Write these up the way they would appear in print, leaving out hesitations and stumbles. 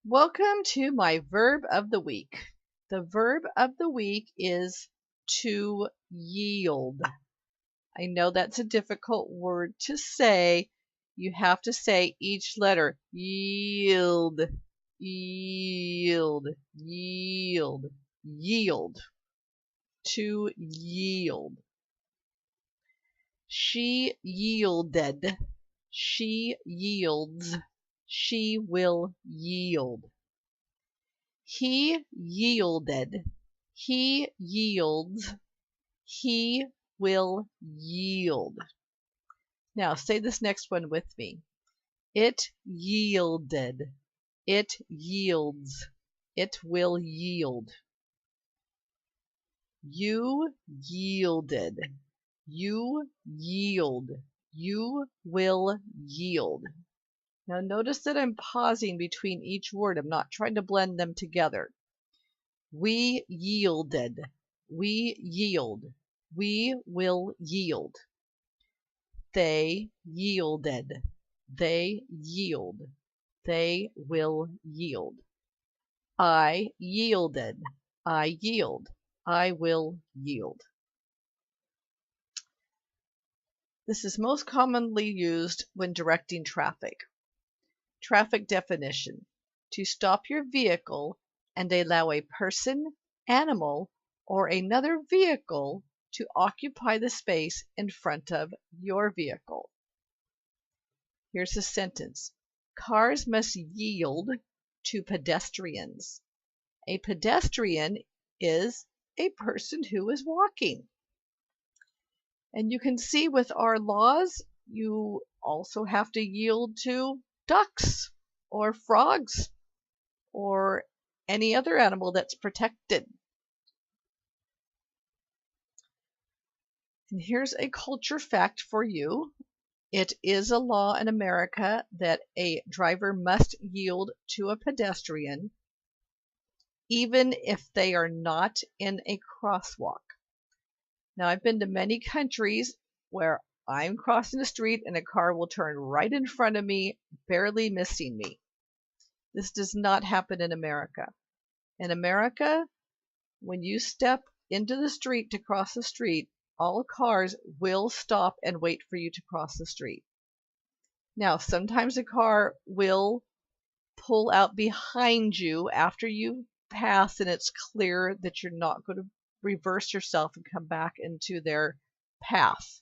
Welcome to my verb of the week. The verb of the week is to yield. I know that's a difficult word to say. You have to say each letter. Yield, yield, yield, yield. To yield. She yielded. She yields. She will yield. He yielded. He yields. He will yield. Now say this next one with me. It yielded. It yields. It will yield. You yielded. You yield. You will yield. Now notice that I'm pausing between each word. I'm not trying to blend them together. We yielded. We yield. We will yield. They yielded. They yield. They will yield. I yielded. I yield. I will yield. This is most commonly used when directing traffic. Traffic definition: to stop your vehicle and allow a person, animal, or another vehicle to occupy the space in front of your vehicle. Here's a sentence. Cars must yield to pedestrians. A pedestrian is a person who is walking. And you can see with our laws, you also have to yield to ducks or frogs or any other animal that's protected. And here's a culture fact for you. It is a law in America that a driver must yield to a pedestrian even if they are not in a crosswalk. Now, I've been to many countries where I'm crossing the street and a car will turn right in front of me, barely missing me. This does not happen in America. In America, when you step into the street to cross the street, all cars will stop and wait for you to cross the street. Now, sometimes a car will pull out behind you after you pass and it's clear that you're not going to reverse yourself and come back into their path,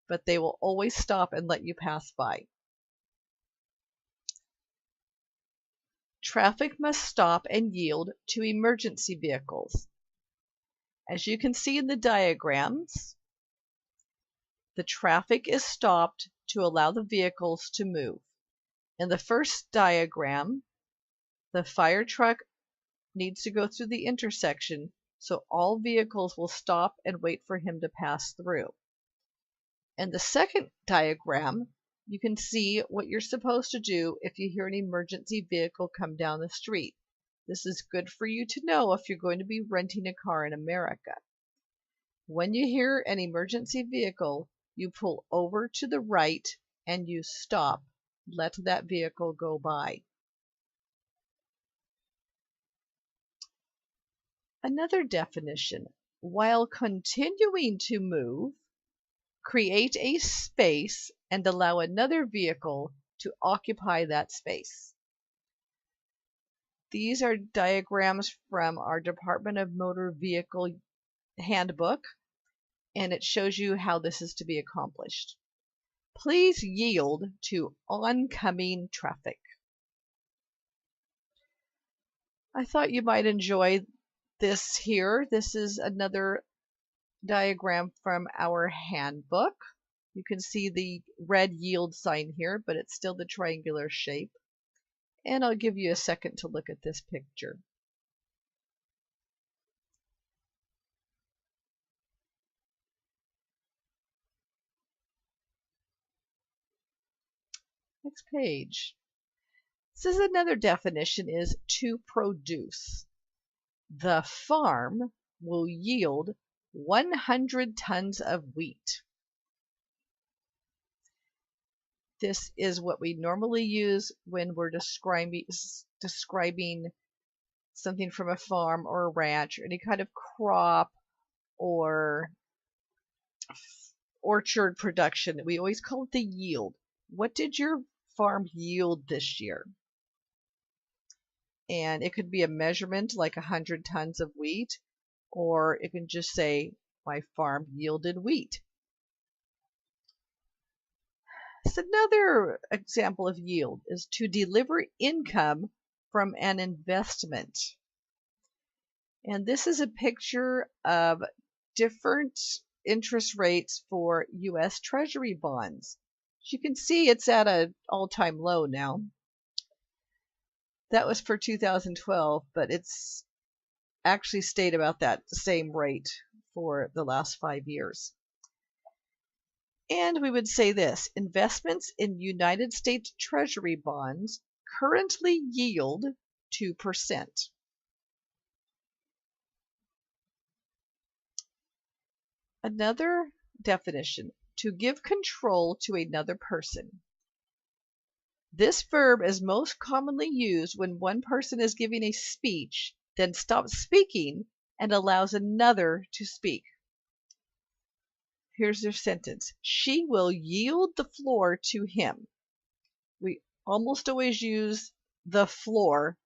but they will always stop and let you pass by. Traffic must stop and yield to emergency vehicles. As you can see in the diagrams, the traffic is stopped to allow the vehicles to move. In the first diagram, the fire truck needs to go through the intersection, so all vehicles will stop and wait for him to pass through. In the second diagram, you can see what you're supposed to do if you hear an emergency vehicle come down the street. This is good for you to know if you're going to be renting a car in America. When you hear an emergency vehicle, you pull over to the right and you stop. Let that vehicle go by. Another definition: while continuing to move, create a space and allow another vehicle to occupy that space. These are diagrams from our Department of Motor Vehicle handbook, and it shows you how this is to be accomplished. Please yield to oncoming traffic. I thought you might enjoy this here. This is another diagram from our handbook. You can see the red yield sign here, but it's still the triangular shape. And I'll give you a second to look at this picture. Next page. This is another definition, is to produce. The farm will yield 100 tons of wheat. This is what we normally use when we're describing describing something from a farm or a ranch, or any kind of crop or orchard production. We always call it the yield. What did your farm yield this year? And it could be a measurement like 100 tons of wheat, or it can just say, my farm yielded wheat. So another example of yield is to deliver income from an investment. And this is a picture of different interest rates for U.S. Treasury bonds. As you can see, it's at an all-time low now. That was for 2012, but it's actually stayed about that same rate for the last 5 years. And we would say this: investments in United States Treasury bonds currently yield 2%. Another definition: to give control to another person. This verb is most commonly used when one person is giving a speech, then stops speaking and allows another to speak. Here's their sentence: she will yield the floor to him. We almost always use the floor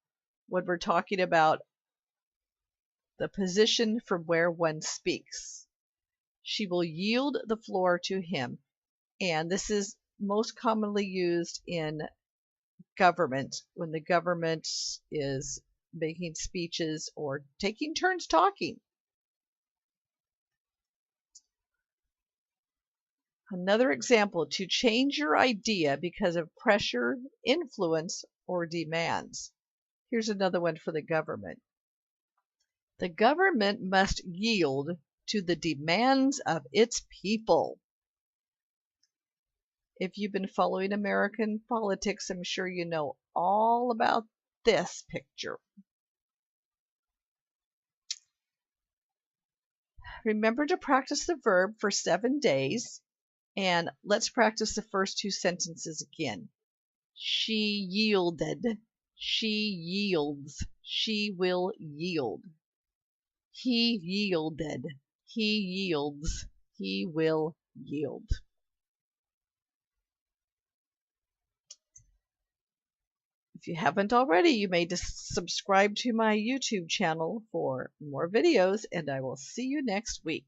when we're talking about the position from where one speaks. She will yield the floor to him. And this is most commonly used in government, when the government is making speeches or taking turns talking. Another example: to change your idea because of pressure, influence, or demands. Here's another one for the government. The government must yield to the demands of its people. If you've been following American politics, I'm sure you know all about this picture. Remember to practice the verb for 7 days. And let's practice the first 2 sentences again. She yielded. She yields. She will yield. He yielded. He yields. He will yield. If you haven't already, you may subscribe to my YouTube channel for more videos, and I will see you next week.